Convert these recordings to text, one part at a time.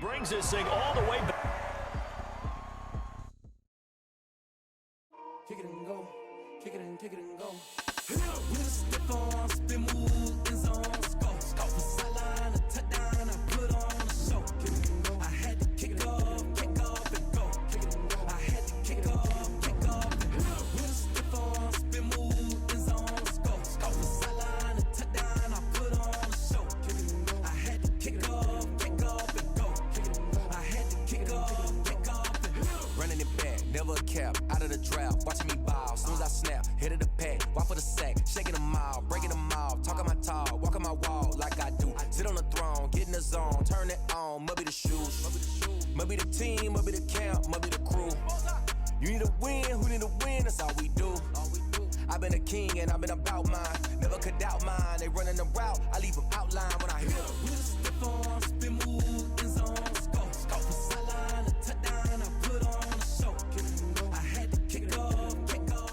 Brings this thing all the way back. Kick it and go. Kick it and go. With a stiff on, spin move, end zone, go. From sideline to touchdown, I put on a show. Kick it and go. I had to kick off and go. Kick it and go. I had to kick off and go. With a stiff on, spin move, end zone, go. From sideline to touchdown, I put on a show. Kick it and go. I had to kick off and go. Kick it and go. I had to kick off and go. Running it back, never a cap, out of the draft, watching me ball, soon as I snap, hit of the pack, walk for the sack, shaking them all, breaking them off, talking my talk, walking my wall like I do, sit on the throne, get in the zone, turn it on, must be the shoes, must be the team, must be the camp, must be the crew, you need a win, who need a win, that's all we do, I've been a king and I've been about mine, never could doubt mine, they running the route, I leave them outline when I hit them. With a stiff on, spin move, end zone, go. From sideline to touchdown, I put on a show. Kick it and go. I had to kick off and go.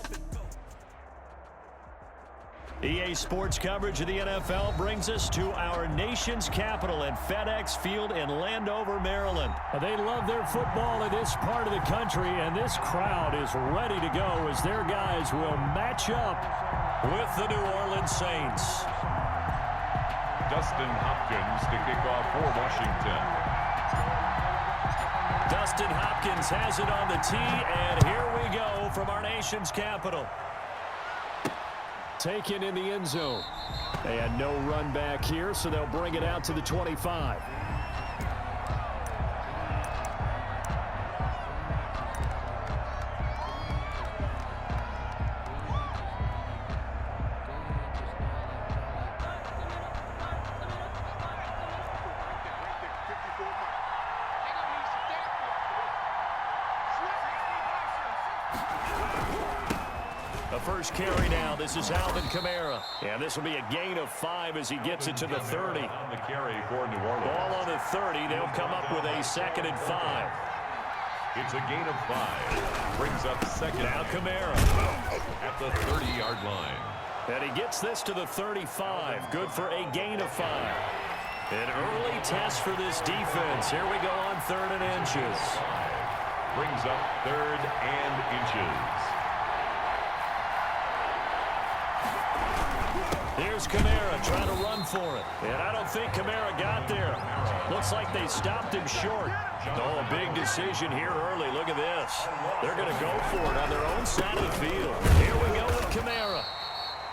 EA Sports coverage of the NFL brings us to our nation's capital at FedEx Field in Landover, Maryland. They love their football in this part of the country, and this crowd is ready to go as their guys will match up with the New Orleans Saints. Dustin Hopkins to kick off for Washington. Dustin Hopkins has it on the tee, and here we go from our nation's capital. Taken in the end zone. They had no run back here, so they'll bring it out to the 25. The first carry now. This is Alvin Kamara. And this will be a gain of 5 as he gets it to the 30. On the carry for New Orleans. Ball on the 30. They'll come up with a 2nd and 5. It's a gain of 5. Brings up second. Now Kamara at the 30-yard line. And he gets this to the 35. Good for a gain of 5. An early test for this defense. Here we go on 3rd and inches. Brings up 3rd and inches. Here's Kamara trying to run for it. And I don't think Kamara got there. Looks like they stopped him short. Oh, a big decision here early. Look at this. They're going to go for it on their own side of the field. Here we go with Kamara.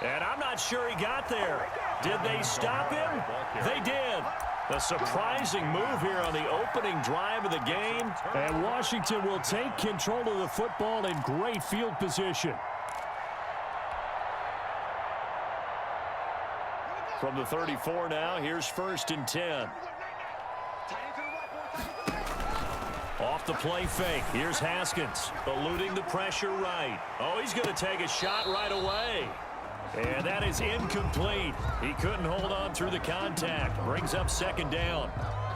And I'm not sure he got there. Did they stop him? They did. A surprising move here on the opening drive of the game. And Washington will take control of the football in great field position. From the 34 now, here's 1st and 10. Off the play fake. Here's Haskins, eluding the pressure right. Oh, he's going to take a shot right away. And that is incomplete. He couldn't hold on through the contact. Brings up 2nd down.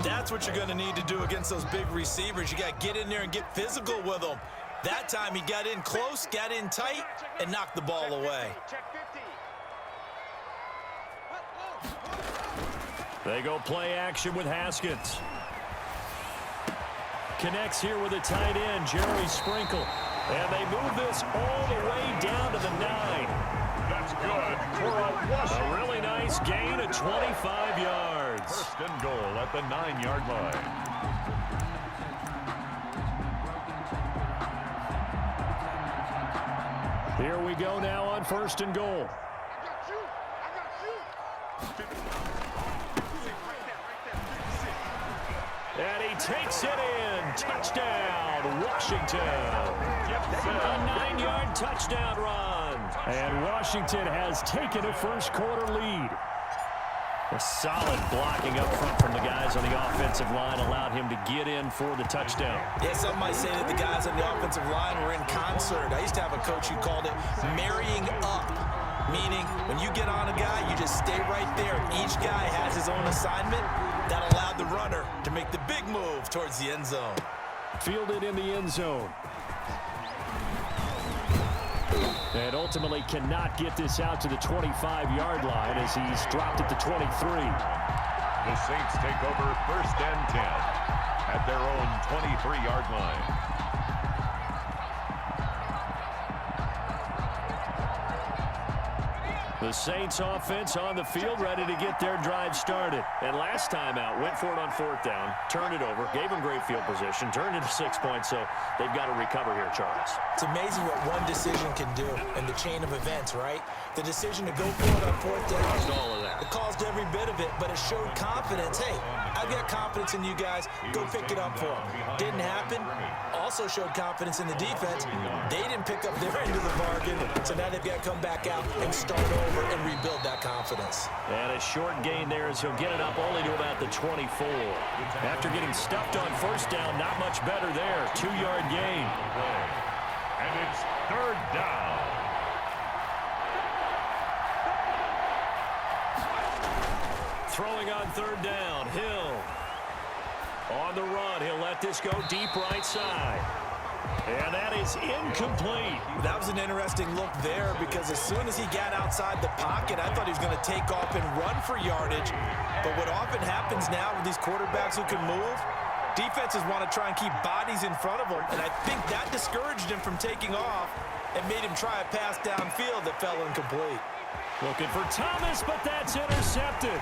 That's what you're going to need to do against those big receivers. You got to get in there and get physical with them. That time he got in close, got in tight, and knocked the ball away. They go play action with Haskins. Connects here with a tight end, Jerry Sprinkle. And they move this all the way down to the 9. That's good for A really nice gain of 25 yards. 1st and goal at the 9-yard line. Here we go now on 1st and goal. And he takes it in. Touchdown, Washington. A 9-yard touchdown run. And Washington has taken a first-quarter lead. A solid blocking up front from the guys on the offensive line allowed him to get in for the touchdown. Yeah, some might say that the guys on the offensive line were in concert. I used to have a coach who called it marrying up, meaning when you get on a guy, you just stay right there. Each guy has his own assignment. That allowed the runner to make the big move towards the end zone. Fielded in the end zone. And ultimately cannot get this out to the 25-yard line as he's dropped at the 23. The Saints take over 1st and 10 23-yard line. The Saints offense on the field, ready to get their drive started. And last time out, went for it on 4th down, turned it over, gave them great field position, turned it to 6 points, so they've got to recover here, Charles. It's amazing what one decision can do in the chain of events, right? The decision to go for it on 4th down. Caused all of that. It caused every bit of it, but it showed confidence. Hey, I've got confidence in you guys. Go pick it up for them. Didn't happen. Also showed confidence in the defense. They didn't pick up their end of the bargain, so now they've got to come back out and start over and rebuild that confidence. And a short gain there as he'll get it up only to about the 24. After getting stuffed on 1st down, not much better there. 2-yard gain. And it's 3rd down. Throwing on 3rd down, Hill. On the run, he'll let this go deep right side. And that is incomplete. That was an interesting look there because as soon as he got outside the pocket, I thought he was going to take off and run for yardage. But what often happens now with these quarterbacks who can move, defenses want to try and keep bodies in front of them. And I think that discouraged him from taking off and made him try a pass downfield that fell incomplete. Looking for Thomas, but that's intercepted.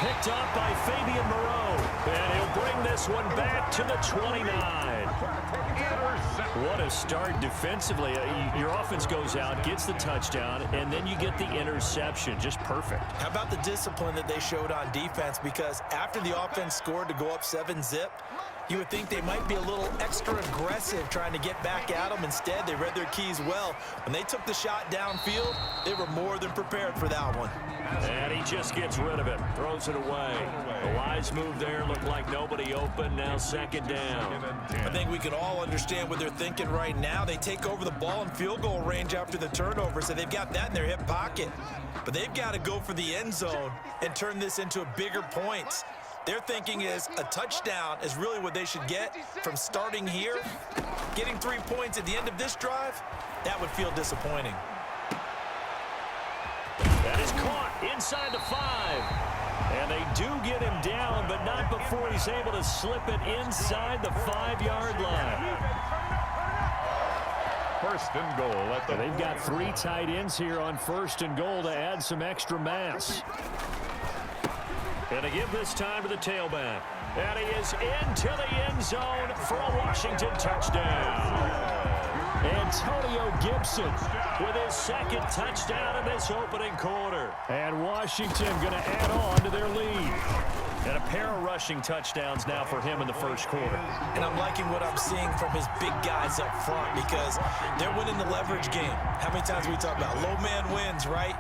Picked up by Fabian Moreau. And he'll bring this one back to the 29. What a start defensively. Your offense goes out, gets the touchdown, and then you get the interception. Just perfect. How about the discipline that they showed on defense? Because after the offense scored to go up 7-zip, you would think they might be a little extra aggressive trying to get back at them. Instead, they read their keys well. When they took the shot downfield, they were more than prepared for that one. And he just gets rid of it, throws it away. The wise move there, looked like nobody open, now 2nd down. I think we can all understand what they're thinking right now. They take over the ball in field goal range after the turnover, so they've got that in their hip pocket. But they've got to go for the end zone and turn this into bigger points. Their thinking is a touchdown is really what they should get from starting here. Getting 3 points at the end of this drive, that would feel disappointing. That is caught inside the 5. And they do get him down, but not before he's able to slip it inside the 5-yard line. 1st and goal at the... They've got 3 tight ends here on 1st and goal to add some extra mass. And they give this time to the tailback. And he is into the end zone for a Washington touchdown. Antonio Gibson with his 2nd touchdown in this opening quarter. And Washington going to add on to their lead. And a pair of rushing touchdowns now for him in the 1st quarter. And I'm liking what I'm seeing from his big guys up front because they're winning the leverage game. How many times we talk about low man wins, right?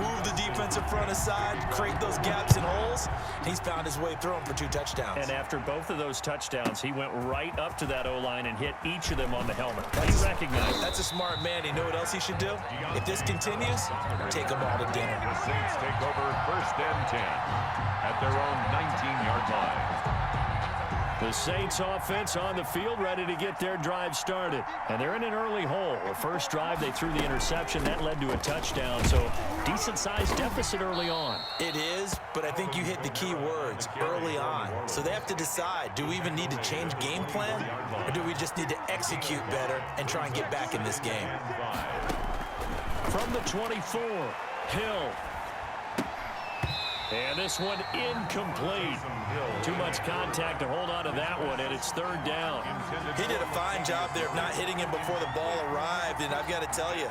Move the defensive front aside, create those gaps and holes. He's found his way through them for 2 touchdowns. And after both of those touchdowns, he went right up to that O-line and hit each of them on the helmet. He recognized. That's a smart man. You know what else he should do? If this continues, take them all to dinner. The Saints take over 1st and 10 at their own 19-yard line. The Saints offense on the field ready to get their drive started. And they're in an early hole. The first drive, they threw the interception. That led to a touchdown, so decent-sized deficit early on. It is, but I think you hit the key words, early on. So they have to decide, do we even need to change game plan, or do we just need to execute better and try and get back in this game? From the 24, Hill. And this one incomplete. Too much contact to hold on to that one, and it's 3rd down. He did a fine job there of not hitting him before the ball arrived, and I've got to tell you,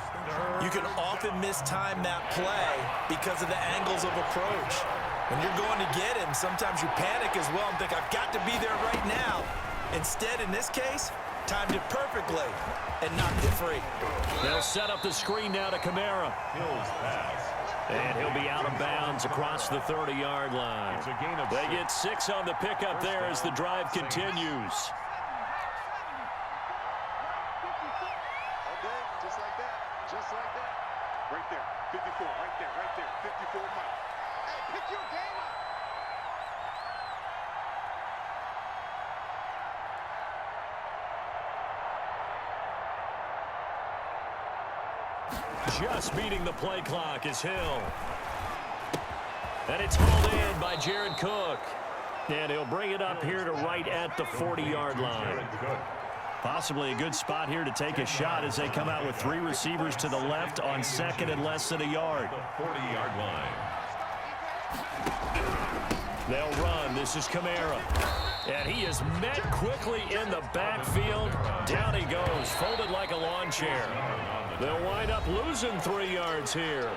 you can often mistime that play because of the angles of approach. When you're going to get him, sometimes you panic as well and think, I've got to be there right now. Instead, in this case, timed it perfectly and knocked it free. They'll set up the screen now to Kamara. Hill's pass. And he'll be out of bounds across the 30-yard line. It's a gain of They get 6 on the pickup there as the drive continues. Okay, just like that. Just like that. Right there. 54. Right there. Right there. 54 Mike. Hey, pick your game up. Just beating the play clock is Hill. And it's hauled in by Jared Cook. And he'll bring it up here to right at the 40-yard line. Possibly a good spot here to take a shot as they come out with 3 receivers to the left on second and less than a yard. 40-yard line. They'll run. This is Kamara. And he is met quickly in the backfield. Down he goes, folded like a lawn chair. They'll wind up losing 3 yards here.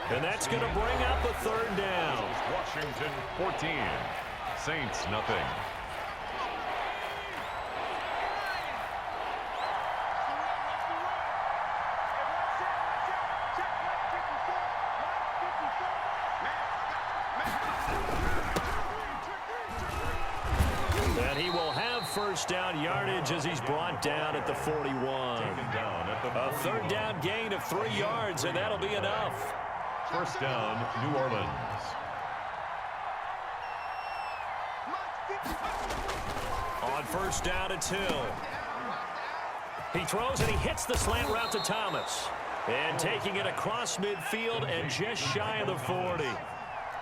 And that's going to bring up a 3rd down. Washington 14. Saints nothing. And he will have 1st down yardage as he's brought down at the 41. A 3rd down gain of 3 yards, and that'll be enough. 1st down, New Orleans. On 1st down, it's Hill. He throws and he hits the slant route to Thomas. And taking it across midfield and just shy of the 40.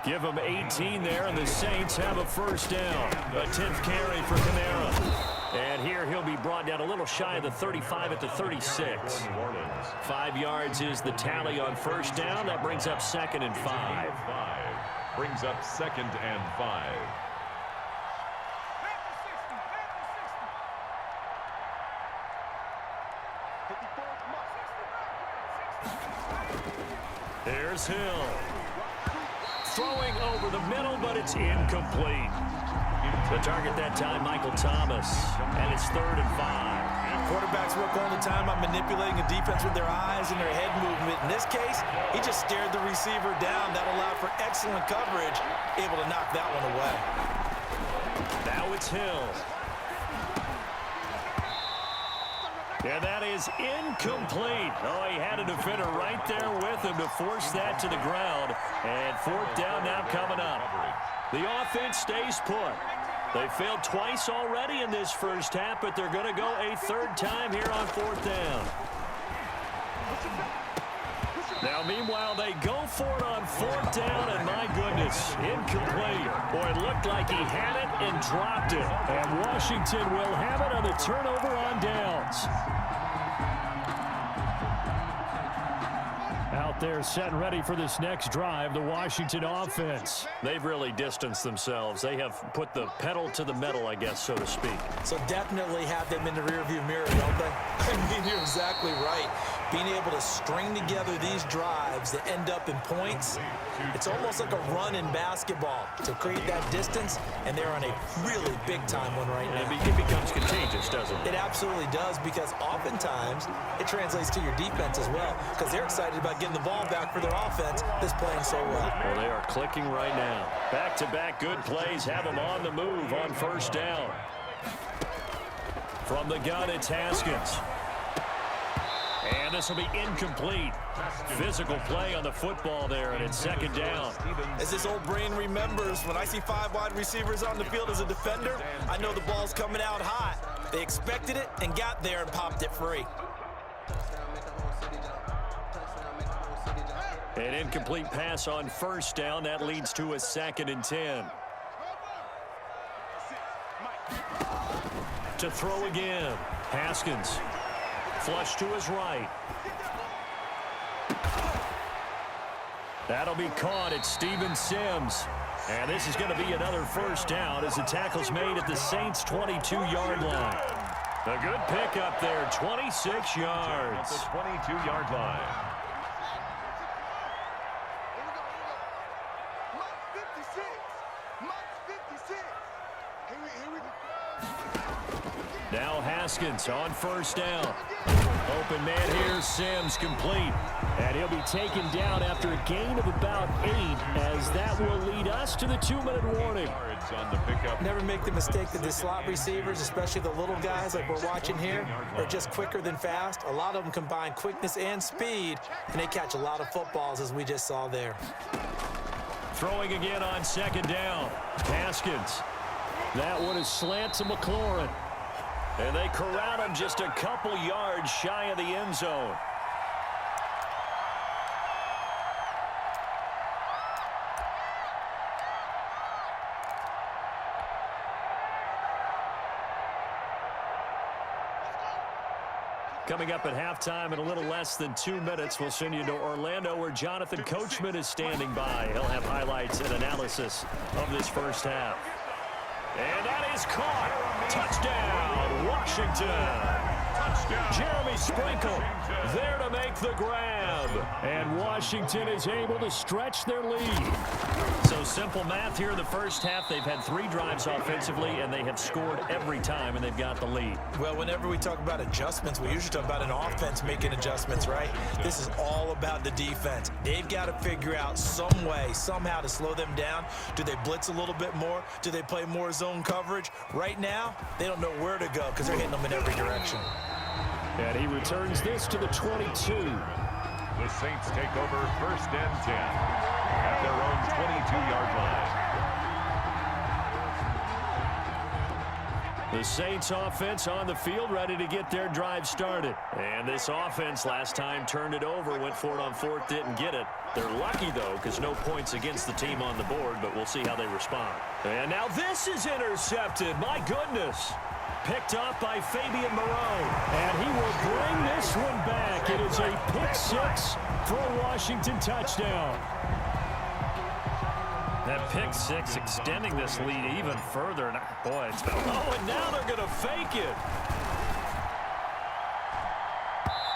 Give him 18 there, and the Saints have a 1st down. A 10th carry for Kamara. And here he'll be brought down a little shy of the 35 at the 36. 5 yards is the tally on 1st down. That brings up 2nd and 5. Brings up 2nd and 5. Here's Hill. Throwing over the middle, but it's incomplete. The target that time, Michael Thomas. And it's 3rd and 5. Quarterbacks work all the time on manipulating a defense with their eyes and their head movement. In this case, he just stared the receiver down. That allowed for excellent coverage, able to knock that one away. Now it's Hill. And that is incomplete. Oh, he had a defender right there with him to force that to the ground. And 4th down now coming up. The offense stays put. They failed twice already in this 1st half, but they're going to go a 3rd time here on 4th down. Now, meanwhile, they go for it on 4th down, and my goodness, incomplete. Boy, it looked like he had it and dropped it. And Washington will have it on the turnover on downs. Out there set and ready for this next drive, the Washington offense. They've really distanced themselves. They have put the pedal to the metal, I guess, so to speak. So definitely have them in the rearview mirror, don't they? I mean, you're exactly right. Being able to string together these drives that end up in points, it's almost like a run in basketball to create that distance, and they're on a really big-time one right now. It becomes contagious, doesn't it? It absolutely does, because oftentimes it translates to your defense as well, because they're excited about getting the ball back for their offense that's playing so well. Well, they are clicking right now. Back-to-back good plays have them on the move on 1st down. From the gun, it's Haskins. And this will be incomplete. Physical play on the football there, and it's 2nd down. As this old brain remembers, when I see 5 wide receivers on the field as a defender, I know the ball's coming out hot. They expected it and got there and popped it free. An incomplete pass on 1st down. That leads to a 2nd and 10. To throw again. Haskins. Flush to his right. That'll be caught at Steven Sims. And this is going to be another 1st down as the tackle's made at the Saints' 22-yard line. A good pickup there, 26 yards. At the 22-yard line. Now Haskins on 1st down. Open man here, Sims complete. And he'll be taken down after a gain of about 8, as that will lead us to the 2-minute warning. On the pickup. Never make the mistake that the slot receivers, especially the little guys like we're watching here, are just quicker than fast. A lot of them combine quickness and speed, and they catch a lot of footballs, as we just saw there. Throwing again on 2nd down. Haskins. That one is slant to McLaurin. And they corral him just a couple yards shy of the end zone. Coming up at halftime in a little less than 2 minutes, we'll send you to Orlando where Jonathan Coachman is standing by. He'll have highlights and analysis of this first half. And that is caught. Touchdown, Washington. Jeremy Sprinkle there to make the grab. And Washington is able to stretch their lead. So simple math here in the first half. They've had 3 drives offensively, and they have scored every time, and they've got the lead. Well, whenever we talk about adjustments, we usually talk about an offense making adjustments, right? This is all about the defense. They've got to figure out some way, somehow to slow them down. Do they blitz a little bit more? Do they play more zone coverage? Right now, they don't know where to go because they're hitting them in every direction. And he returns this to the 22. The Saints take over 1st and 10 at their own 22-yard line. The Saints offense on the field, ready to get their drive started. And this offense last time turned it over, went for it on 4th, didn't get it. They're lucky, though, because no points against the team on the board, but we'll see how they respond. And now this is intercepted. My goodness. Picked up by Fabian Moreau. And he will bring this one back. It is a pick 6 for a Washington touchdown. That pick 6 extending this lead even further. And boy, it's and now they're going to fake it.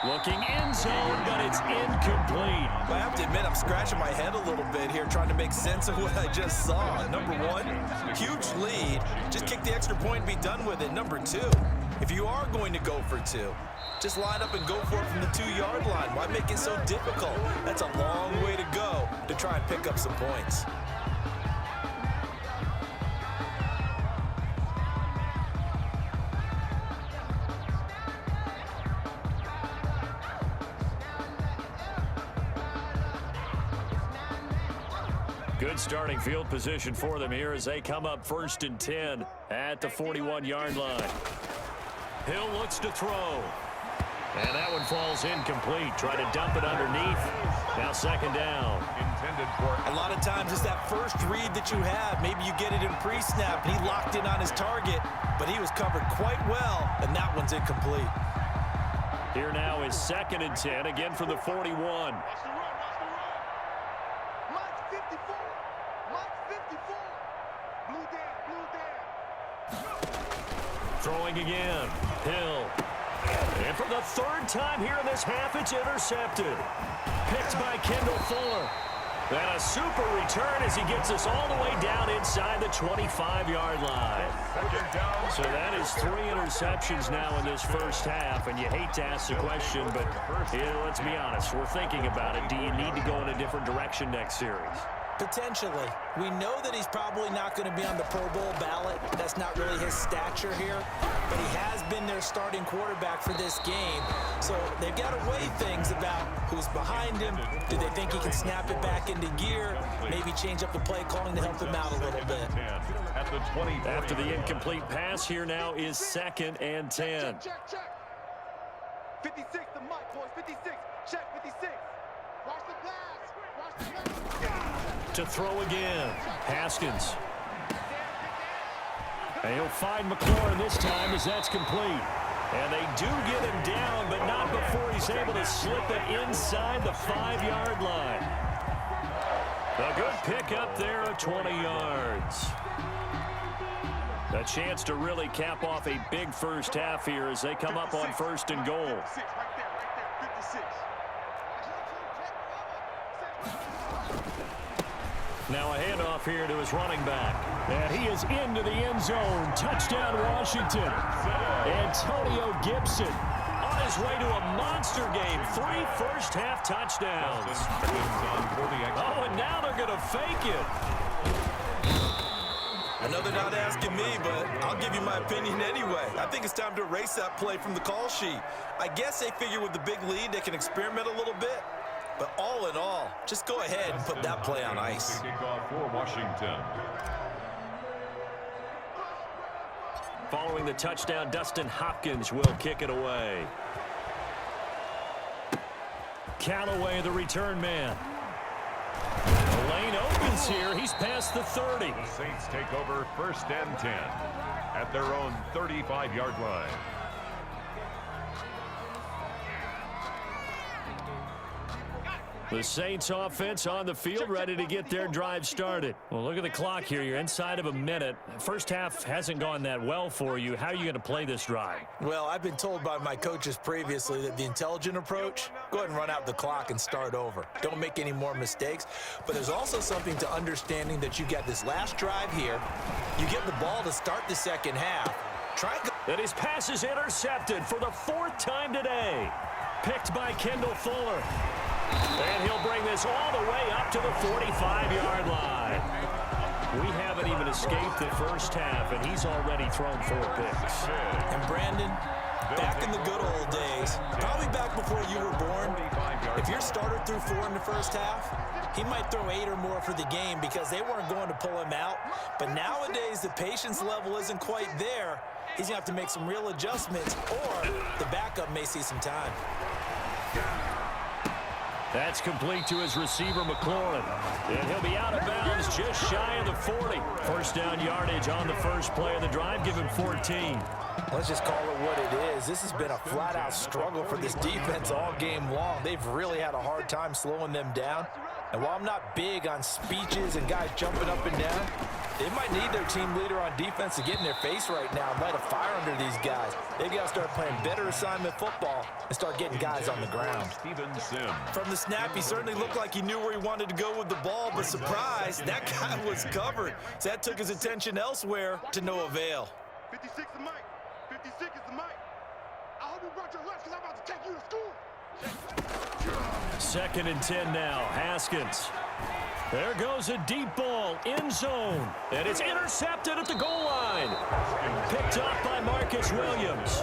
Looking end zone, but it's incomplete. I have to admit, I'm scratching my head a little bit here trying to make sense of what I just saw. Number 1, huge lead. Just kick the extra point and be done with it. Number 2, if you are going to go for 2, just line up and go for it from the 2-yard line. Why make it so difficult? That's a long way to go to try and pick up some points. Good starting field position for them here as they come up 1st and 10 at the 41-yard line. Hill looks to throw. And that one falls incomplete. Try to dump it underneath. Now 2nd down. Intended for a lot of times it's that first read that you have. Maybe you get it in pre-snap and he locked in on his target, but he was covered quite well, and that one's incomplete. Here now is 2nd and 10, again for the 41. Throwing again. Hill. And for the 3rd time here in this half, it's intercepted. Picked by Kendall Fuller. And a super return as he gets us all the way down inside the 25-yard line. So that is 3 interceptions now in this first half. And you hate to ask the question, but let's be honest. We're thinking about it. Do you need to go in a different direction next series? Potentially. We know that he's probably not going to be on the Pro Bowl ballot. That's not really his stature here. But he has been their starting quarterback for this game. So they've got to weigh things about who's behind him. Do they think he can snap it back into gear? Maybe change up the play calling to help him out a little bit. After the incomplete pass, here now is 2nd and 10. Check. 56 to Mike, boys. 56. Check 56. Watch the pass. Watch the pass. To throw again. Haskins. And he'll find McLaurin this time as that's complete. And they do get him down, but not before he's able to slip it inside the 5-yard line. A good pick up there of 20 yards. A chance to really cap off a big first half here as they come up on 1st and goal. 56, right there, 56. Now a handoff here to his running back. And he is into the end zone. Touchdown, Washington. Antonio Gibson on his way to a monster game. 3 first-half touchdowns. Oh, and now they're going to fake it. I know they're not asking me, but I'll give you my opinion anyway. I think it's time to erase that play from the call sheet. I guess they figure with the big lead they can experiment a little bit. But all in all, just go ahead and put that play on ice. Kickoff for Washington. Following the touchdown, Dustin Hopkins will kick it away. Callaway, the return man. The lane opens here. He's past the 30. The Saints take over 1st and 10 at their own 35-yard line. The Saints offense on the field, ready to get their drive started. Well, look at the clock here. You're inside of a minute. First half hasn't gone that well for you. How are you going to play this drive? Well, I've been told by my coaches previously that the intelligent approach, go ahead and run out the clock and start over. Don't make any more mistakes. But there's also something to understanding that you get this last drive here. You get the ball to start the second half. And his pass is intercepted for the 4th time today. Picked by Kendall Fuller. And he'll bring this all the way up to the 45-yard line. We haven't even escaped the first half, and he's already thrown 4 picks. And Brandon, back in the good old days, probably back before you were born, if your starter threw 4 in the first half, he might throw 8 or more for the game because they weren't going to pull him out. But nowadays, the patience level isn't quite there. He's going to have to make some real adjustments, or the backup may see some time. That's complete to his receiver, McLaurin. And he'll be out of bounds just shy of the 40. First down yardage on the first play of the drive. Give him 14. Let's just call it what it is. This has been a flat-out struggle for this defense all game long. They've really had a hard time slowing them down. And while I'm not big on speeches and guys jumping up and down, they might need their team leader on defense to get in their face right now and light a fire under these guys. They've got to start playing better assignment football and start getting guys on the ground. From the snap, he certainly looked like he knew where he wanted to go with the ball, but surprise, that guy was covered. So that took his attention elsewhere to no avail. 56 is Mike. 56 is the Mike. I hope you brought your lunch because I'm about to take you to school. 2nd and 10 now. Haskins. There goes a deep ball, end zone, and it's intercepted at the goal line. Picked up by Marcus Williams.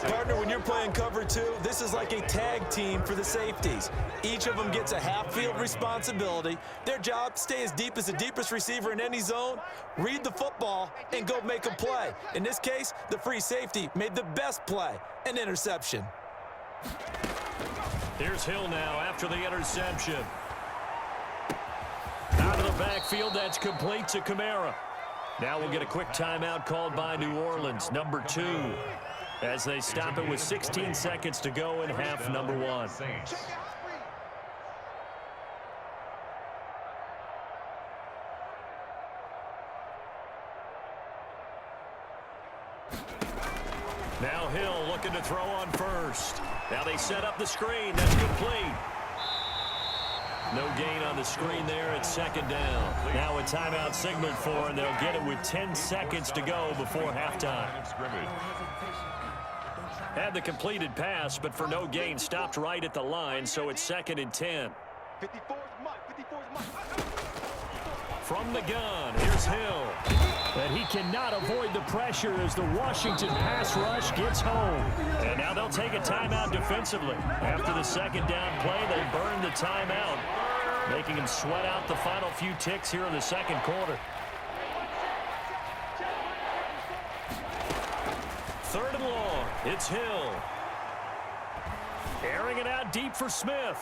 Partner, when you're playing cover 2, this is like a tag team for the safeties. Each of them gets a half-field responsibility. Their job, stay as deep as the deepest receiver in any zone, read the football, and go make a play. In this case, the free safety made the best play, an interception. Here's Hill now after the interception. Out of the backfield, that's complete to Kamara. Now we'll get a quick timeout called by New Orleans, number 2, as they stop it with 16 seconds to go in half number 1. Now Hill looking to throw on first. Now they set up the screen. That's complete. No gain on the screen there at 2nd down. Now a timeout signaled for, and they'll get it with 10 seconds to go before halftime. Had the completed pass, but for no gain, stopped right at the line, so it's 2nd and 10. 54 is Mike. 54 is Mike. From the gun, here's Hill. But he cannot avoid the pressure as the Washington pass rush gets home. And now they'll take a timeout defensively. After the 2nd down play, they burn the timeout, making him sweat out the final few ticks here in the 2nd quarter. 3rd and long, it's Hill. Airing it out deep for Smith.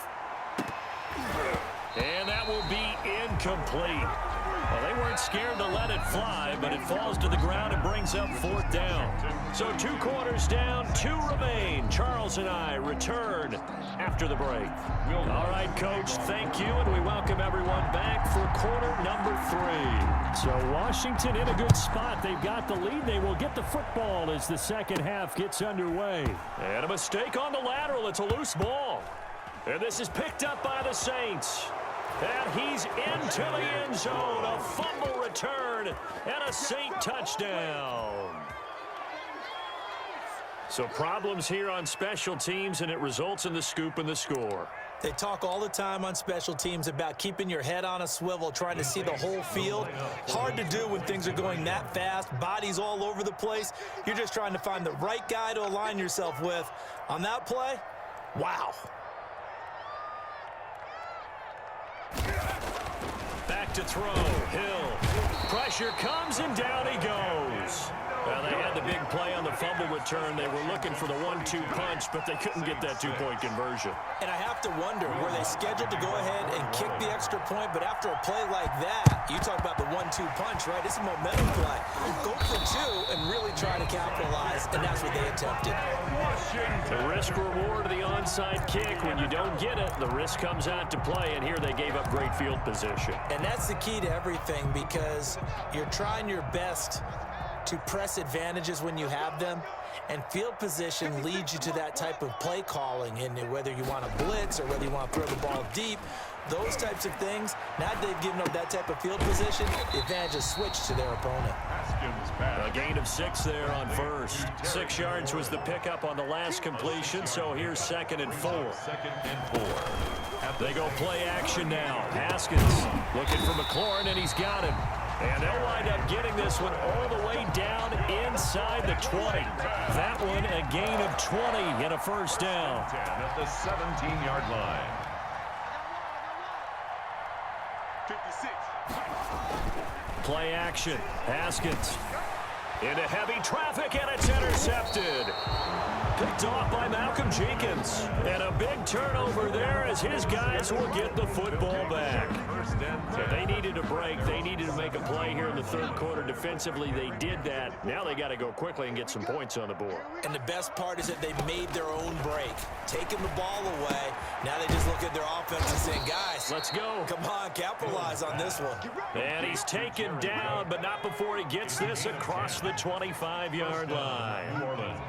And that will be incomplete. Well, they weren't scared to let it fly, but it falls to the ground and brings up 4th down. So 2 quarters down, 2 remain. Charles and I return after the break. All right, Coach, thank you, and we welcome everyone back for quarter number 3. So Washington in a good spot. They've got the lead. They will get the football as the 2nd half gets underway. And a mistake on the lateral. It's a loose ball. And this is picked up by the Saints. And he's into the end zone. A fumble return and a Saint touchdown. So problems here on special teams, and it results in the scoop and the score. They talk all the time on special teams about keeping your head on a swivel, trying to see the whole field. Hard to do when things are going that fast, bodies all over the place. You're just trying to find the right guy to align yourself with. On that play, wow. Back to throw. Hill. Pressure comes, and down he goes. Well, they had the big play on the fumble return. They were looking for the 1-2 punch, but they couldn't get that two-point conversion. And I have to wonder, were they scheduled to go ahead and kick the extra point? But after a play like that, you talk about the 1-2 punch, right? It's a momentum play. Go for two and really try to capitalize, and that's what they attempted. The risk-reward of the onside kick. When you don't get it, the risk comes out to play, and here they gave up great field position. And that's the key to everything, because you're trying your best to press advantages when you have them, and field position leads you to that type of play calling. And whether you want to blitz or whether you want to throw the ball deep, those types of things, now that they've given up that type of field position, the advantage is switched to their opponent. A gain of 6 there on first. 6 yards was the pickup on the last completion, so here's 2nd and 4. They go play action now. Haskins looking for McLaurin, and he's got him. And they'll wind up getting this one all the way down inside the 20. That one a gain of 20 and a first down. At the 17-yard line. 56. Play action. Haskins into heavy traffic, and it's intercepted. Picked off by Malcolm Jenkins. And a big turnover there as his guys will get the football back. So they needed a break. They needed to make a play here in the third quarter. Defensively, they did that. Now they got to go quickly and get some points on the board. And the best part is that they made their own break, taking the ball away. Now they just look at their offense and saying, guys, let's go. Come on, capitalize on this one. And he's taken down, but not before he gets this across the 25-yard line. New Orleans.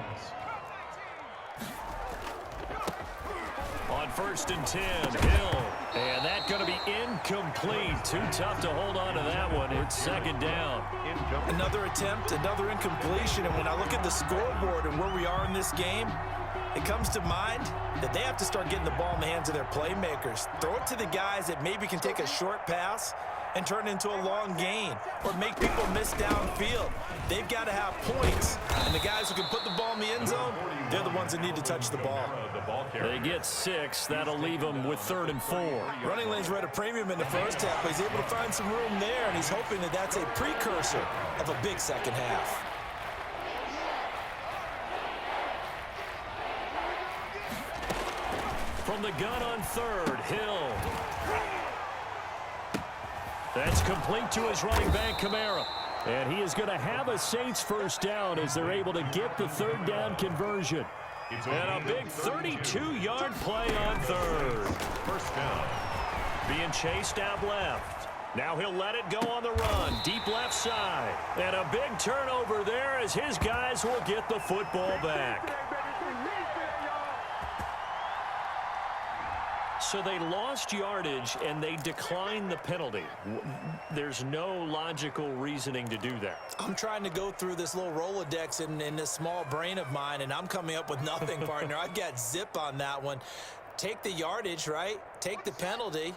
On 1st and 10, Hill. And that's going to be incomplete. Too tough to hold on to that one. It's 2nd down. Another attempt, another incompletion. And when I look at the scoreboard and where we are in this game, it comes to mind that they have to start getting the ball in the hands of their playmakers. Throw it to the guys that maybe can take a short pass and turn it into a long gain or make people miss downfield. They've got to have points. And the guys who can put the ball in the end zone, they're the ones that need to touch the ball. They get 6. That'll leave them with 3rd and 4. Running lanes were at a premium in the first half, but he's able to find some room there, and he's hoping that that's a precursor of a big second half. From the gun on 3rd, Hill. That's complete to his running back, Kamara. And he is going to have a Saints first down as they're able to get the 3rd down conversion. And a big 32-yard play on 3rd. First down. Being chased out left. Now he'll let it go on the run. Deep left side. And a big turnover there as his guys will get the football back. So they lost yardage, and they declined the penalty. There's no logical reasoning to do that. I'm trying to go through this little Rolodex in this small brain of mine, and I'm coming up with nothing, partner. I've got zip on that one. Take the yardage, right? Take the penalty.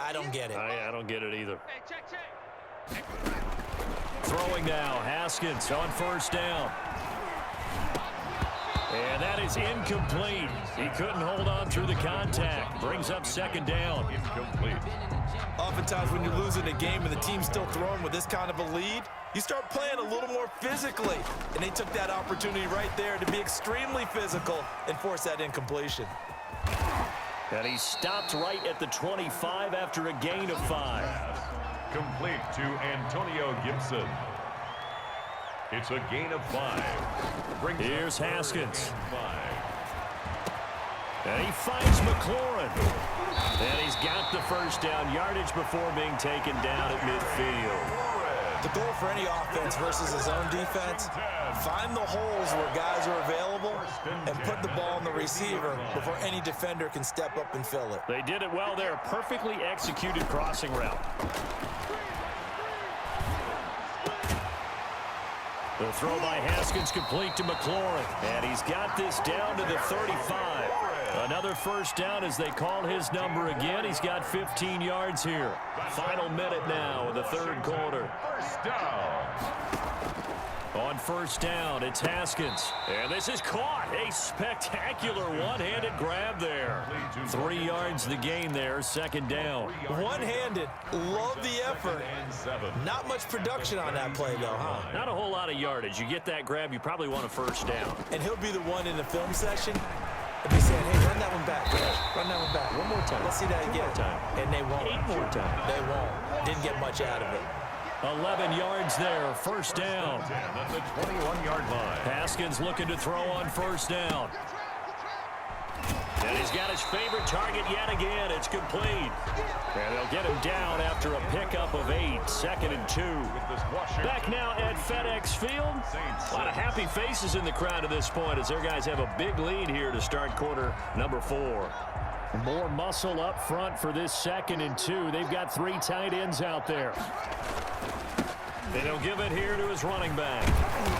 I don't get it. I don't get it either. Throwing now, Haskins on 1st down. And that is incomplete. He couldn't hold on through the contact. Brings up 2nd down. Incomplete. Oftentimes when you're losing a game and the team's still throwing with this kind of a lead, you start playing a little more physically. And they took that opportunity right there to be extremely physical and force that incompletion. And he stopped right at the 25 after a gain of 5. Complete to Antonio Gibson. It's a gain of 5. Here's Haskins. And he finds McLaurin. And he's got the first down yardage before being taken down at midfield. The goal for any offense versus his own defense, find the holes where guys are available and put the ball in the receiver before any defender can step up and fill it. They did it well there. Perfectly executed crossing route. The throw by Haskins complete to McLaurin. And he's got this down to the 35. Another first down as they call his number again. He's got 15 yards here. Final minute now in the third quarter. First down. On first down, it's Haskins. And this is caught. A spectacular one-handed grab there. 3 yards the gain there, second down. One-handed. Love the effort. Not much production on that play, though, huh? Not a whole lot of yardage. You get that grab, you probably want a first down. And he'll be the one in the film session. They'll be saying, hey, run that one back, Coach. Run that one back. One more time. Let's see that again. One more time. And they won't. 8 more times. They won't. Didn't get much out of it. 11 yards there, first down. At the 21-yard line. Haskins looking to throw on first down. And he's got his favorite target yet again. It's complete. And they'll get him down after a pickup of 8, second and 2. Back now at FedEx Field. A lot of happy faces in the crowd at this point as their guys have a big lead here to start quarter number 4. More muscle up front for this second and 2. They've got 3 tight ends out there. And he'll give it here to his running back.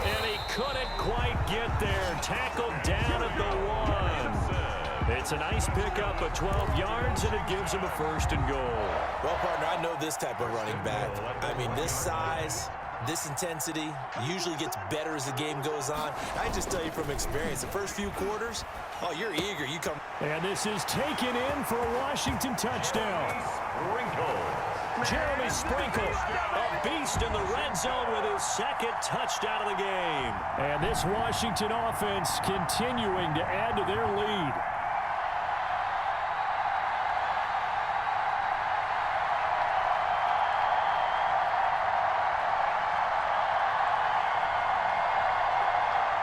And he couldn't quite get there. Tackled down at the 1. It's a nice pickup of 12 yards, and it gives him a first and goal. Well, partner, I know this type of running back. I mean, this size, this intensity usually gets better as the game goes on. I just tell you from experience, the first few quarters, oh, you're eager. You come. And this is taken in for a Washington touchdown. Jeremy Sprinkle, a beast in the red zone with his second touchdown of the game. And this Washington offense continuing to add to their lead.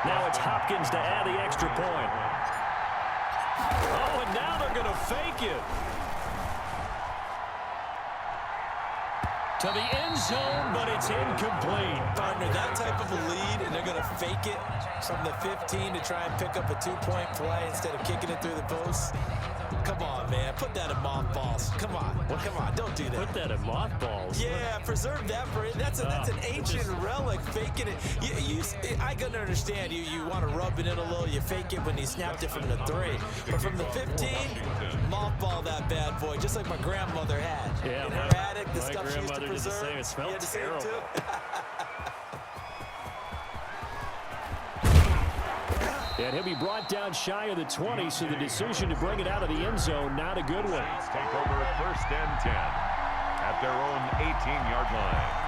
Now it's Hopkins to add the extra point. Oh, and now they're going to fake it. To the end zone, but it's incomplete. Partner, that type of a lead, and they're going to fake it from the 15 to try and pick up a 2-point play instead of kicking it through the post. Come on, man. Put that in mothballs. Come on. Come on. Don't do that. Put that in mothballs? Yeah, preserve that for it. That's an ancient relic, faking it. I can understand you want to rub it in a little. You fake it when he snapped it from the 3. But from the 15, mothball that bad boy, just like my grandmother had. Yeah, in her attic, the stuff she used to preserve. It smelled terrible. And he'll be brought down shy of the 20, so the decision to bring it out of the end zone, not a good one. Take over first and 10 at their own 18-yard line.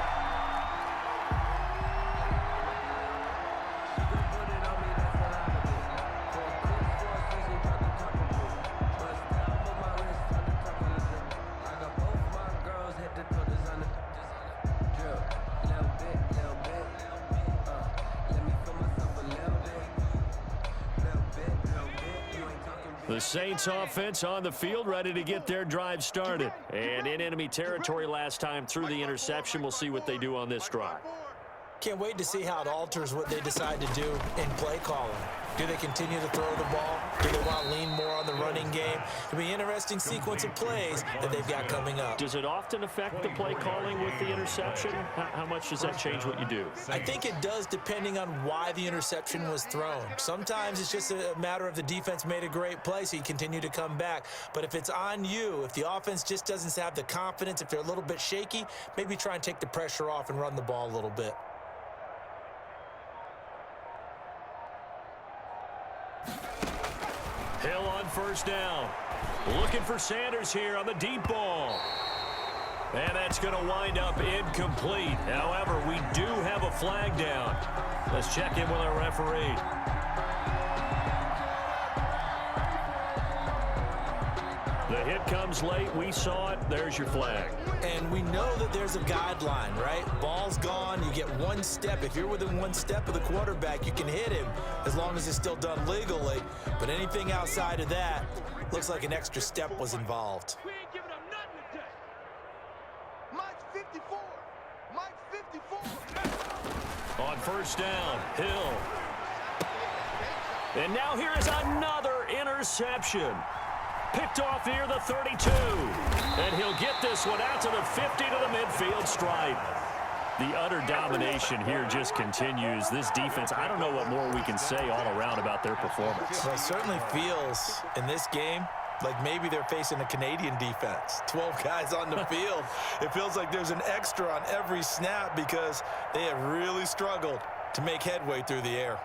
The Saints offense on the field, ready to get their drive started. And in enemy territory last time through the interception. We'll see what they do on this drive. Can't wait to see how it alters what they decide to do in play calling. Do they continue to throw the ball? Do they want to lean more on the running game? It'll be an interesting sequence of plays that they've got coming up. Does it often affect the play calling with the interception? How much does that change what you do? I think it does, depending on why the interception was thrown. Sometimes it's just a matter of the defense made a great play, so you continue to come back. But if it's on you, if the offense just doesn't have the confidence, if they're a little bit shaky, maybe try and take the pressure off and run the ball a little bit. Hill on first down. Looking for Sanders here on the deep ball. And that's going to wind up incomplete. However, we do have a flag down. Let's check in with our referee. The hit comes late. We saw it. There's your flag. And we know that there's a guideline, right? Ball's gone. You get one step. If you're within one step of the quarterback, you can hit him as long as it's still done legally. But anything outside of that looks like an extra step was involved. We ain't giving up nothing today. Mike's 54. Mike's 54. On first down, Hill. And now here is another interception. Picked off near the 32. And he'll get this one out to the 50 to the midfield stripe. The utter domination here just continues. This defense, I don't know what more we can say all around about their performance. Well, it certainly feels in this game like maybe they're facing a Canadian defense. 12 guys on the field. It feels like there's an extra on every snap because they have really struggled to make headway through the air.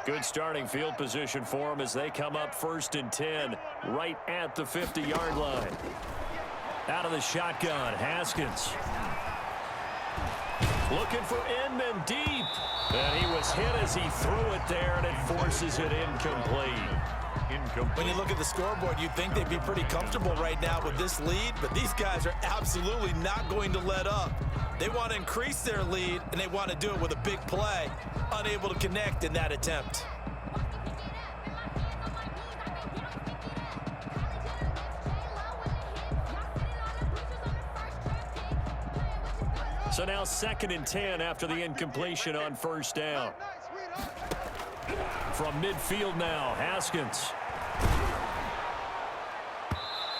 Good starting field position for them as they come up 1st and 10 right at the 50-yard line. Out of the shotgun, Haskins. Looking for Inman deep. And he was hit as he threw it there, and it forces it incomplete. When you look at the scoreboard, you'd think they'd be pretty comfortable right now with this lead, but these guys are absolutely not going to let up. They want to increase their lead, and they want to do it with a big play. Unable to connect in that attempt. So now 2nd and 10 after the incompletion on 1st down. From midfield now, Haskins.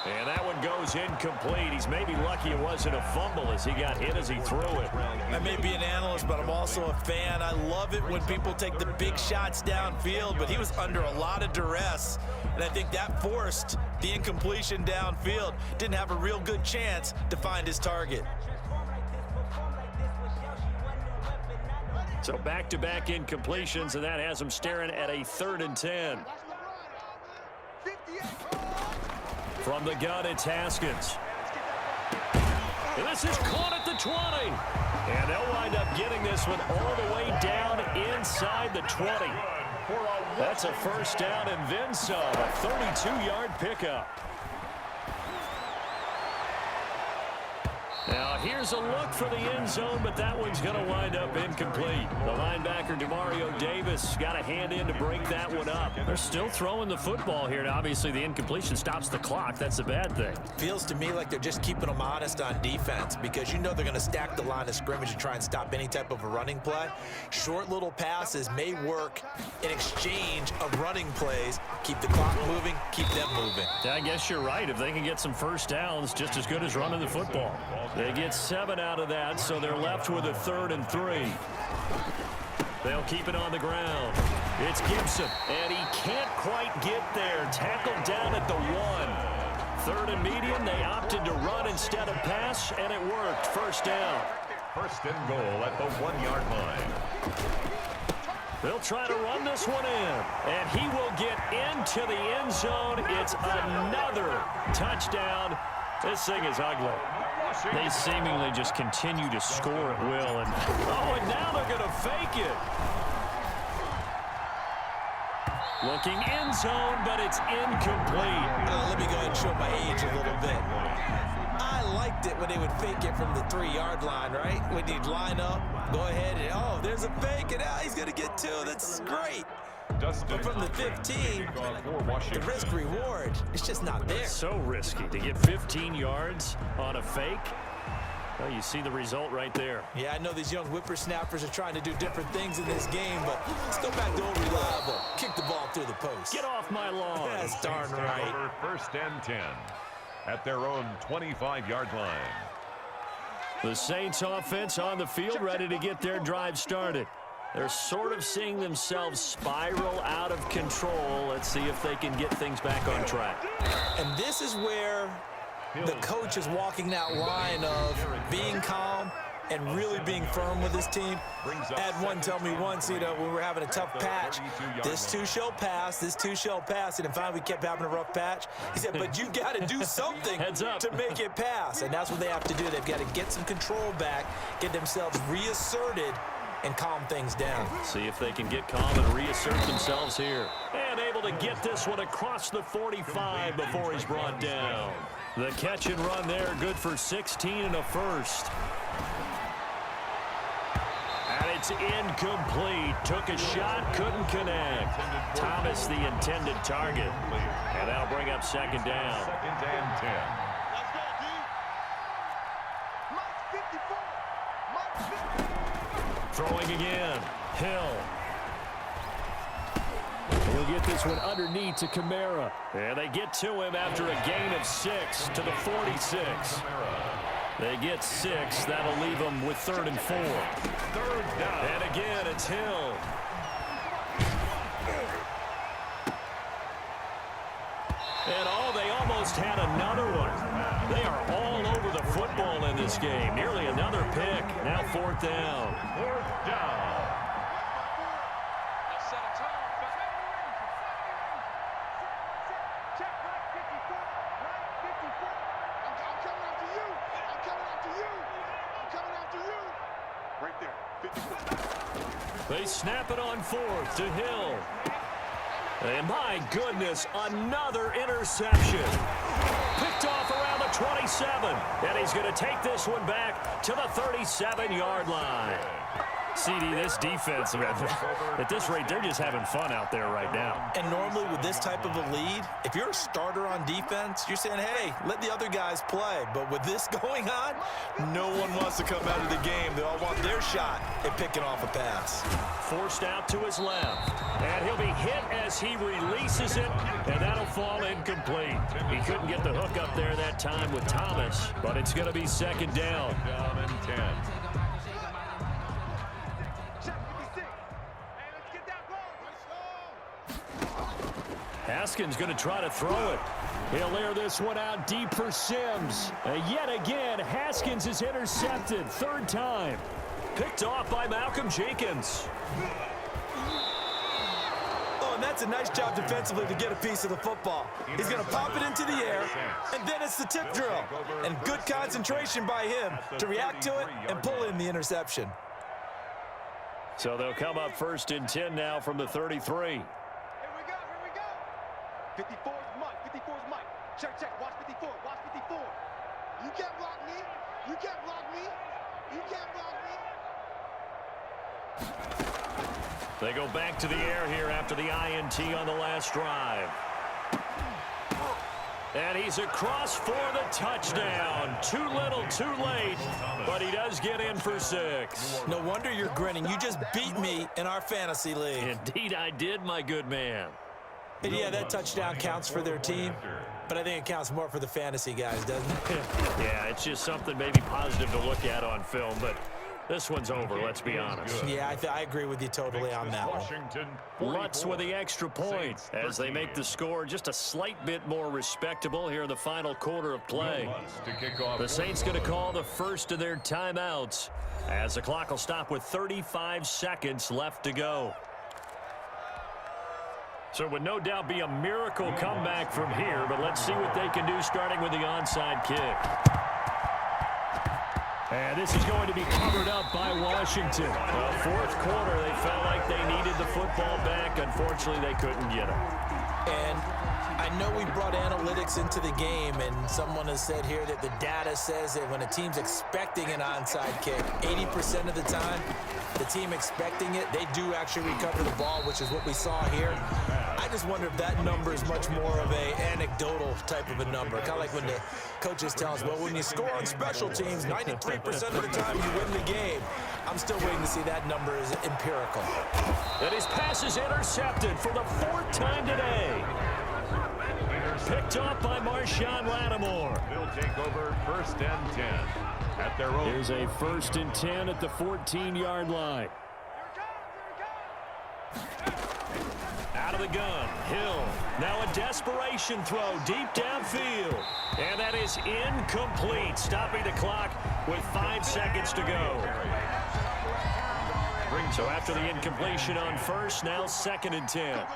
And that one goes incomplete. He's maybe lucky it wasn't a fumble as he got hit as he threw it. I may be an analyst, but I'm also a fan. I love it when people take the big shots downfield, but he was under a lot of duress, and I think that forced the incompletion downfield. Didn't have a real good chance to find his target. So back-to-back incompletions, and that has him staring at a 3rd and 10. From the gun, it's Haskins. And this is caught at the 20. And they'll wind up getting this one all the way down inside the 20. That's a 1st down and then some, a 32-yard pickup. Now, here's a look for the end zone, but that one's going to wind up incomplete. The linebacker, Demario Davis, got a hand in to break that one up. They're still throwing the football here, and obviously the incompletion stops the clock. That's a bad thing. Feels to me like they're just keeping them honest on defense because you know they're going to stack the line of scrimmage and try and stop any type of a running play. Short little passes may work in exchange of running plays. Keep the clock moving, keep them moving. I guess you're right. If they can get some 1st downs, just as good as running the football. They get 7 out of that, so they're left with a 3rd and 3. They'll keep it on the ground. It's Gibson, and he can't quite get there. Tackled down at the 1. 3rd and medium, they opted to run instead of pass, and it worked. 1st down. 1st and goal at the 1-yard line. They'll try to run this one in, and he will get into the end zone. It's another touchdown. This thing is ugly. They seemingly just continue to score at will. And now they're going to fake it. Looking end zone, but it's incomplete. Let me go ahead and show my age a little bit. I liked it when they would fake it from the 3-yard line, right? When you'd line up, go ahead and, there's a fake, and he's going to get 2. That's great. But from the 15, the risk-reward, it's just not there. It's so risky to get 15 yards on a fake. Well, you see the result right there. Yeah, I know these young whippersnappers are trying to do different things in this game, but let's go back to old reliable. Kick the ball through the post. Get off my lawn. That's darn right. 1st and 10 at their own 25-yard line. The Saints offense on the field, ready to get their drive started. They're sort of seeing themselves spiral out of control. Let's see if they can get things back on track. And this is where the coach is walking that line of being calm and really being firm with his team. I had one tell me once, when we were having a tough patch, this too shall pass, this too shall pass. And finally we kept having a rough patch. He said, but you got to do something to make it pass. And that's what they have to do. They've got to get some control back, get themselves reasserted, and calm things down. See if they can get calm and reassert themselves here. And able to get this one across the 45 before he's brought down. The catch and run there, good for 16 and a 1st. And it's incomplete. Took a shot, couldn't connect. Thomas the intended target. And that'll bring up 2nd down. 2nd and 10. Let's go, D. Mike 54. Mike 50. Throwing again. Hill. He'll get this one underneath to Kamara. And they get to him after a gain of 6 to the 46. They get 6. That'll leave them with 3rd and 4. 3rd down. And again, it's Hill. And they almost had another one. They are all over the football in this game. Nearly another pick. Now 4th down. 4th down. Right there, 54. They snap it on 4th to Hill. And my goodness, another interception. Picked off around the 27. And he's going to take this one back to the 37-yard line. CD, this defense, at this rate, they're just having fun out there right now. And normally with this type of a lead, if you're a starter on defense, you're saying, hey, let the other guys play. But with this going on, no one wants to come out of the game. They all want their shot at picking off a pass. Forced out to his left. And he'll be hit as he releases it, and that'll fall incomplete. He couldn't get the hook up there that time with Thomas, but it's going to be 2nd down. Down and 10. Haskins going to try to throw it. He'll air this one out deep for Sims. Yet again, Haskins is intercepted. 3rd time. Picked off by Malcolm Jenkins. Oh, and that's a nice job defensively to get a piece of the football. He's going to pop it into the air, and then it's the tip drill. And good concentration by him to react to it and pull in the interception. So they'll come up 1st and 10 now from the 33. 54 is Mike. 54 is Mike. Check, check. Watch 54. Watch 54. You can't block me. You can't block me. You can't block me. They go back to the air here after the INT on the last drive. And he's across for the touchdown. Too little, too late, but he does get in for 6. No wonder you're grinning. You just beat me in our fantasy league. Indeed I did, my good man. And yeah, that touchdown counts for their team, but I think it counts more for the fantasy guys, doesn't it? Yeah, it's just something maybe positive to look at on film, but this one's over, let's be honest. Yeah, I agree with you totally on that one. Lutz with the extra point as they make the score just a slight bit more respectable here in the final quarter of play. The Saints going to call the first of their timeouts as the clock will stop with 35 seconds left to go. So it would no doubt be a miracle comeback from here, but let's see what they can do starting with the onside kick. And this is going to be covered up by Washington. Well, 4th quarter, they felt like they needed the football back. Unfortunately, they couldn't get it. And I know we brought analytics into the game, and someone has said here that the data says that when a team's expecting an onside kick, 80% of the time, the team expecting it, they do actually recover the ball, which is what we saw here. I just wonder if that number is much more of a anecdotal type of a number. Kind of like when the coaches tell us, well, when you score on special teams, 93% of the time you win the game. I'm still waiting to see that number is empirical. And his pass is intercepted for the 4th time today. Picked up by Marshawn Lattimore. They'll take over 1st and 10 at their own. Here's a 1st and 10 at the 14-yard line. Out of the gun, Hill. Now a desperation throw deep downfield. And that is incomplete, stopping the clock with 5 seconds to go. So after the incompletion on 1st, now 2nd and 10.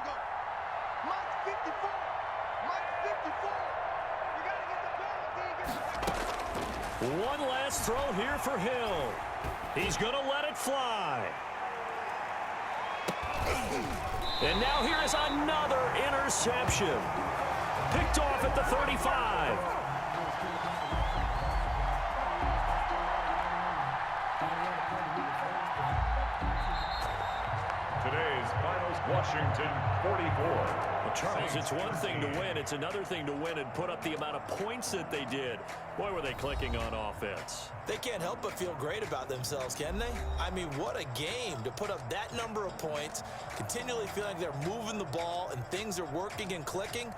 One last throw here for Hill. He's going to let it fly. And now here is another interception. Picked off at the 35. Today's finals, Washington 44. Well, Charles, it's one thing to win. It's another thing to win and put up the amount of points that they did. Boy, were they clicking on offense. They can't help but feel great about themselves, can they? I mean, what a game to put up that number of points, continually feeling like they're moving the ball and things are working and clicking.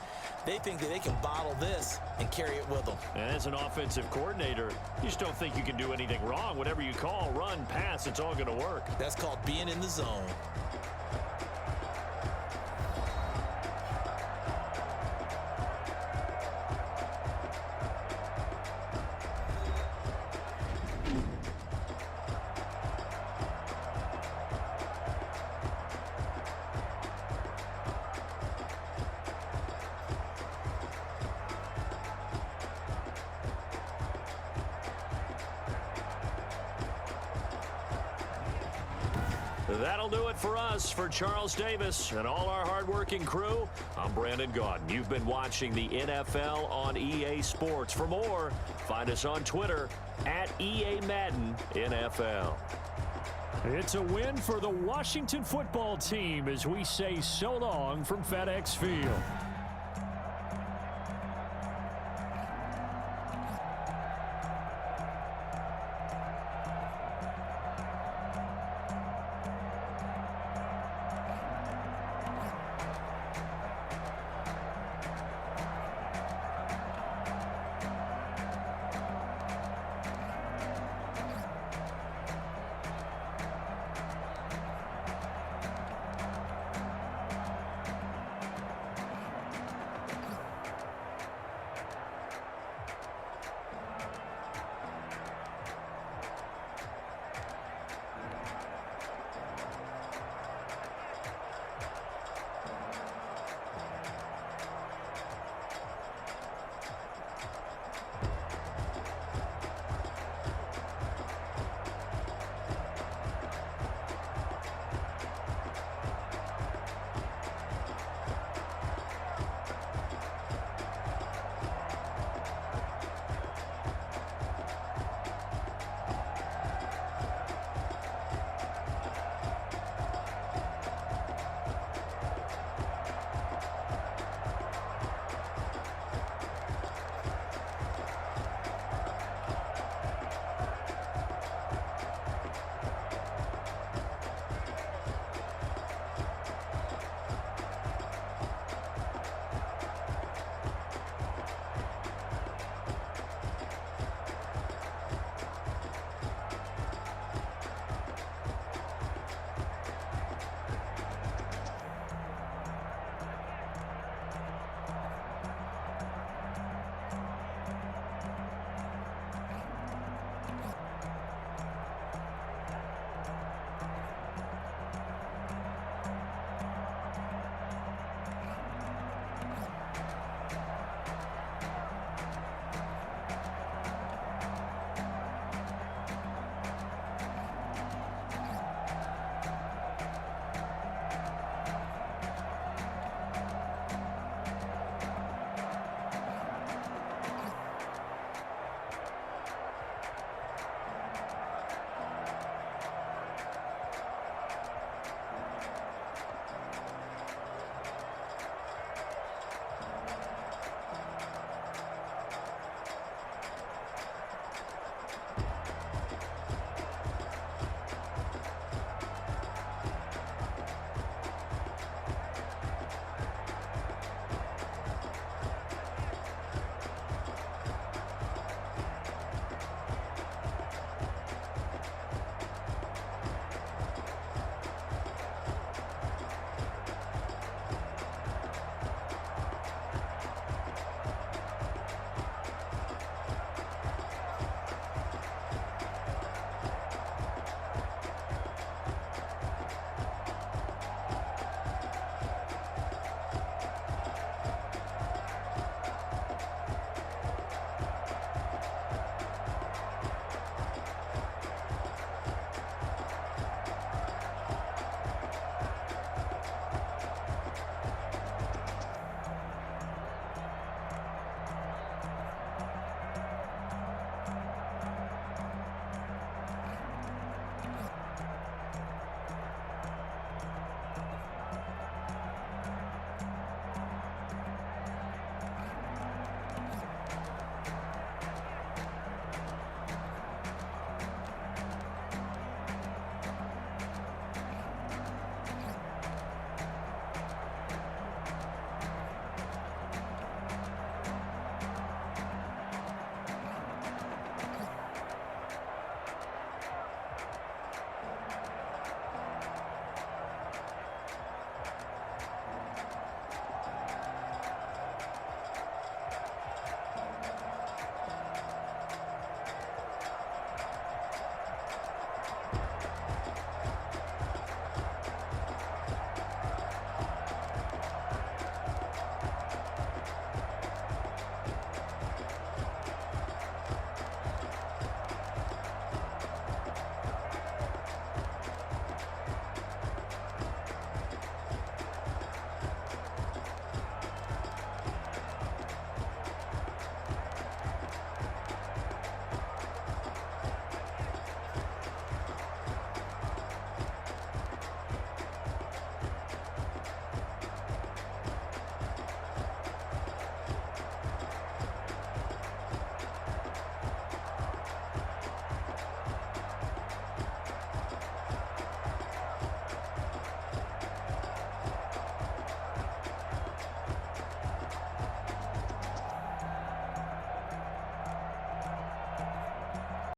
They think that they can bottle this and carry it with them. And as an offensive coordinator, you just don't think you can do anything wrong. Whatever you call, run, pass, it's all going to work. That's called being in the zone. That'll do it for us. For Charles Davis and all our hardworking crew, I'm Brandon Gaudin. You've been watching the NFL on EA Sports. For more, find us on Twitter at EA Madden NFL. It's a win for the Washington football team as we say so long from FedEx Field.